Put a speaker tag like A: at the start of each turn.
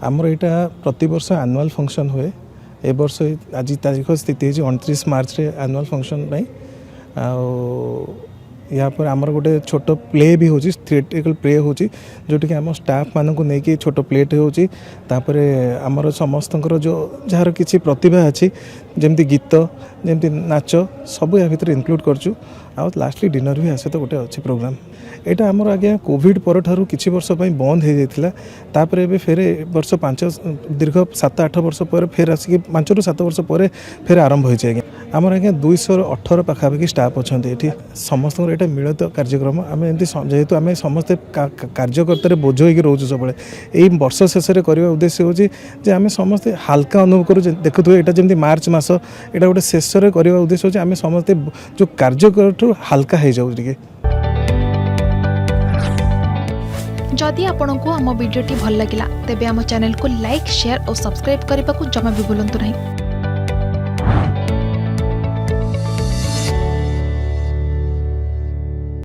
A: आमर यहाँ प्रति वर्ष एनुअल फंक्शन हुए ए वर्ष आज तारीख स्थिति है 29 मार्च रे एनुअल फंक्शन या पर आमर गोटे छोट प्ले भी हो थिएट्रिकल प्ले हो जोटि आम स्टाफ मानक नहीं छोट प्लेट होपर आमर समस्त जो जार किसी प्रतिभा अच्छी जमती गीत जमती नाच सब या भर इनक्लूड करचु आ लास्टली डिनर भी आसे तो गोटे अच्छी प्रोग्राम यहाँ आमर आज्ञा कोविड पर ठारू किछि वर्ष बंद हो जाता तापर ए फेर वर्ष 5 दीर्घ 7-8 वर्ष पर फेर आसिक 5 ରୁ 7 वर्ष पर फेर आरंभ हो आज्ञा आमर आज्ञा 218 पाखापाखि स्टाफ अच्छा ये समस्त यहाँ मिलित कार्यक्रम आम एमती जेहेतु आम समस्ते कार्यकर्तार बोझ होकर रोचु सब यही वर्ष शेष करने उद्देश्य हूँ जे आम समस्ते हाल्का अनुभव करूँ देखुए यहाँ जमी मार्च मास यहाँ गोटे शेष करने उद्देश्य हूँ आम समस्ते जो कार्य करूँ हाल्का हो जाऊ टे
B: जदि आपंक आम भिडी भल लगा तेब आम चैनल को लाइक शेयर और सब्सक्राइब करने को जमा भी भूलु नहीं।